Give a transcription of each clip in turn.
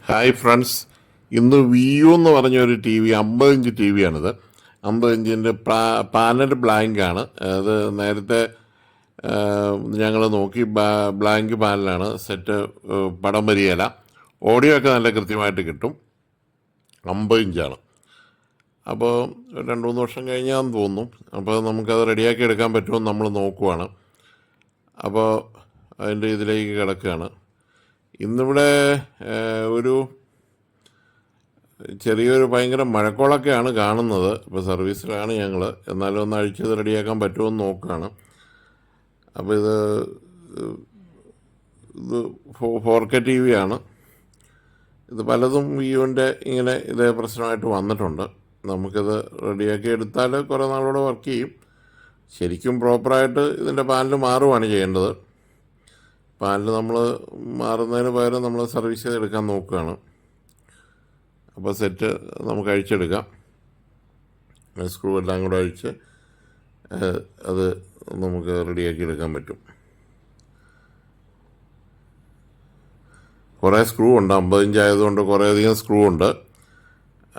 Hi friends, ഇന്ന് വിയു എന്ന് പറഞ്ഞൊരു ടി വി 50 ഇഞ്ച് ടി വിയാണിത്. 50 ഇഞ്ചിൻ്റെ പാനൽ ബ്ലാങ്കാണ്. അത് നേരത്തെ ഞങ്ങൾ നോക്കി, ബ്ലാങ്ക് പാനലാണ്. സെറ്റ് പടം വരികയില്ല, ഓഡിയോ ഒക്കെ നല്ല കൃത്യമായിട്ട് കിട്ടും. 50 ഇഞ്ചാണ്. അപ്പോൾ 2-3 വർഷം കഴിഞ്ഞാന്ന് തോന്നുന്നു. അപ്പോൾ നമുക്കത് റെഡിയാക്കി എടുക്കാൻ പറ്റുമെന്ന് നമ്മൾ നോക്കുവാണ്. അപ്പോൾ അതിൻ്റെ ഇതിലേക്ക് കിടക്കുകയാണ്. ഇന്നിവിടെ ഒരു ചെറിയൊരു ഭയങ്കര മഴക്കോളൊക്കെയാണ് കാണുന്നത്. ഇപ്പോൾ സർവീസിലാണ് ഞങ്ങൾ. എന്നാലും ഒന്ന് അഴിച്ചത് റെഡിയാക്കാൻ പറ്റുമെന്ന് നോക്കുകയാണ്. അപ്പോൾ ഇത് 4K ടി വി ആണ്. ഇത് പലതും വിയുവിൻ്റെ ഇങ്ങനെ ഇതേ പ്രശ്നമായിട്ട് വന്നിട്ടുണ്ട്. നമുക്കിത് റെഡിയാക്കി എടുത്താൽ കുറേ നാളോടെ വർക്ക് ചെയ്യും. ശരിക്കും പ്രോപ്പറായിട്ട് ഇതിൻ്റെ പാനൽ മാറുകയാണ് ചെയ്യേണ്ടത്. പാനൽ നമ്മൾ മാറുന്നതിന് പകരം നമ്മൾ സർവീസ് ചെയ്തെടുക്കാൻ നോക്കുകയാണ്. അപ്പോൾ സെറ്റ് നമുക്ക് അഴിച്ചെടുക്കാം. സ്ക്രൂ എല്ലാം കൂടെ അഴിച്ച് അത് നമുക്ക് റെഡിയാക്കി എടുക്കാൻ പറ്റും. കുറേ സ്ക്രൂ ഉണ്ട്. 50 ഇഞ്ച് ആയതുകൊണ്ട് കുറേയധികം സ്ക്രൂ ഉണ്ട്.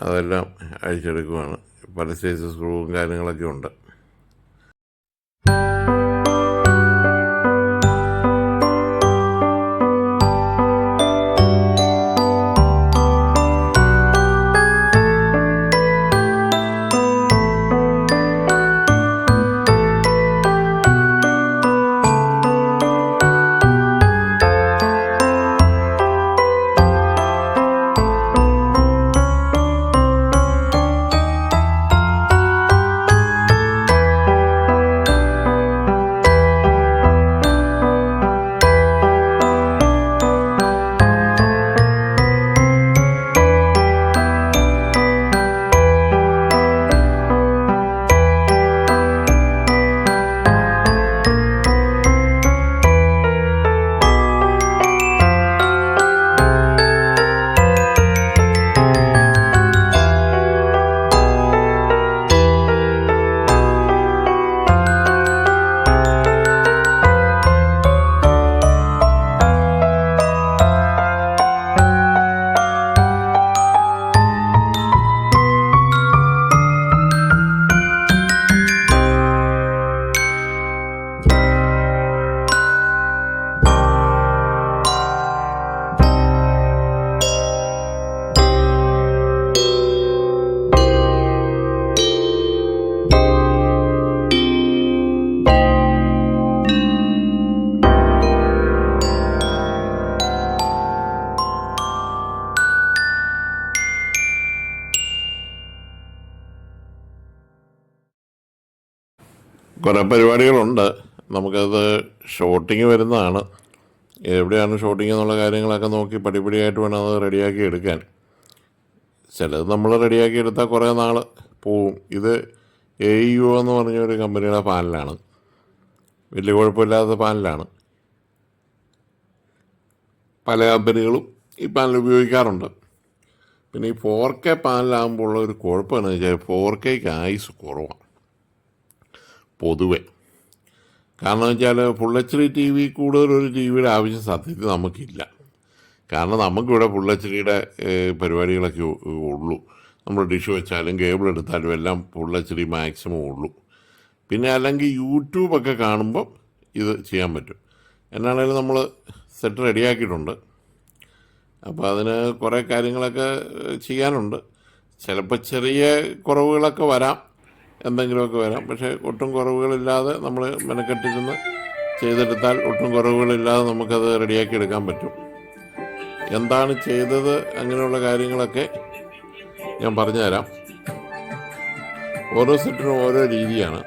അതെല്ലാം അഴിച്ചെടുക്കുകയാണ്. പല സൈസ് സ്ക്രൂവും കാര്യങ്ങളൊക്കെ ഉണ്ട്. കുറേ പരിപാടികളുണ്ട്. നമുക്കത് ഷോട്ടിങ് വരുന്നതാണ്. എവിടെയാണ് ഷോട്ടിങ് എന്നുള്ള കാര്യങ്ങളൊക്കെ നോക്കി പടിപടിയായിട്ട് വേണം അത് റെഡിയാക്കി എടുക്കാൻ. ചിലത് നമ്മൾ റെഡിയാക്കി എടുത്താൽ കുറേ നാൾ പോവും. ഇത് AEO എന്ന് പറഞ്ഞൊരു കമ്പനിയുടെ പാനലാണ്. വലിയ കുഴപ്പമില്ലാത്ത പാനലാണ്. പല കമ്പനികളും ഈ പാനൽ ഉപയോഗിക്കാറുണ്ട്. പിന്നെ ഈ 4K പാനലാകുമ്പോൾ ഉള്ള ഒരു കുഴപ്പമെന്ന് വെച്ചാൽ 4Kക്ക് ആയുസ് കുറവാണ് പൊതുവെ. കാരണം വെച്ചാൽ ഫുൾ HD ടി വി കൂടുതലൊരു ടി വിയുടെ ആവശ്യം സത്യത്തിൽ നമുക്കില്ല. കാരണം നമുക്കിവിടെ ഫുൾ HDയുടെ പരിപാടികളൊക്കെ ഉള്ളൂ. നമ്മൾ ഡിഷ് വെച്ചാലും കേബിൾ എടുത്താലും എല്ലാം ഫുൾ HD മാക്സിമം ഉള്ളൂ. പിന്നെ അല്ലെങ്കിൽ യൂട്യൂബൊക്കെ കാണുമ്പം ഇത് ചെയ്യാൻ പറ്റും. എന്നാണേലും നമ്മൾ സെറ്റ് റെഡിയാക്കിയിട്ടുണ്ട്. അപ്പോൾ അതിന് കുറേ കാര്യങ്ങളൊക്കെ ചെയ്യാനുണ്ട്. ചിലപ്പോൾ ചെറിയ കുറവുകളൊക്കെ വരാം, എന്തെങ്കിലുമൊക്കെ വരാം. പക്ഷേ ഒട്ടും കുറവുകളില്ലാതെ നമ്മൾ മെനക്കെട്ടിരുന്ന് ചെയ്തെടുത്താൽ ഒട്ടും കുറവുകളില്ലാതെ നമുക്കത് റെഡിയാക്കി എടുക്കാൻ പറ്റും. എന്താണ് ചെയ്തത് അങ്ങനെയുള്ള കാര്യങ്ങളൊക്കെ ഞാൻ പറഞ്ഞുതരാം. ഓരോ സെറ്റിനും ഓരോ രീതിയാണ്.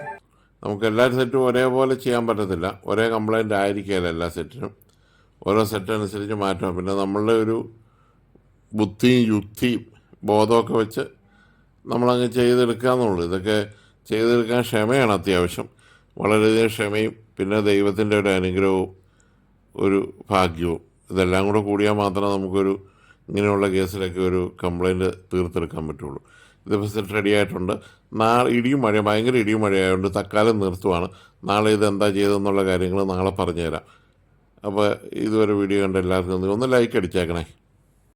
നമുക്ക് എല്ലാ സെറ്റും ഒരേപോലെ ചെയ്യാൻ പറ്റത്തില്ല. ഒരേ കംപ്ലൈൻ്റ് ആയിരിക്കുകയില്ല എല്ലാ സെറ്റിനും. ഓരോ സെറ്റ് അനുസരിച്ച് മാറ്റാം. പിന്നെ നമ്മളുടെ ഒരു ബുദ്ധിയും യുക്തിയും ബോധമൊക്കെ വെച്ച് നമ്മളങ്ങ് ചെയ്തെടുക്കുക എന്നുള്ളൂ. ഇതൊക്കെ ചെയ്തെടുക്കാൻ ക്ഷമയാണ് അത്യാവശ്യം. വളരെയധികം ക്ഷമയും പിന്നെ ദൈവത്തിൻ്റെ ഒരു അനുഗ്രഹവും ഒരു ഭാഗ്യവും ഇതെല്ലാം കൂടെ കൂടിയാൽ മാത്രമേ നമുക്കൊരു ഇങ്ങനെയുള്ള കേസിലൊക്കെ ഒരു കംപ്ലൈൻറ്റ് തീർത്തെടുക്കാൻ പറ്റുള്ളൂ. ഇതിപ്പോൾ സെറ്റ് റെഡി ആയിട്ടുണ്ട്. നാളെ ഭയങ്കര ഇടിയും മഴയായതുകൊണ്ട് തൽക്കാലം നിർത്തുവാണ്. നാളെ ഇതെന്താ ചെയ്തതെന്നുള്ള കാര്യങ്ങൾ നാളെ പറഞ്ഞുതരാം. അപ്പോൾ ഇതുവരെ വീഡിയോ കണ്ട എല്ലാവർക്കും ഒന്ന് ലൈക്ക് അടിച്ചേക്കണേ.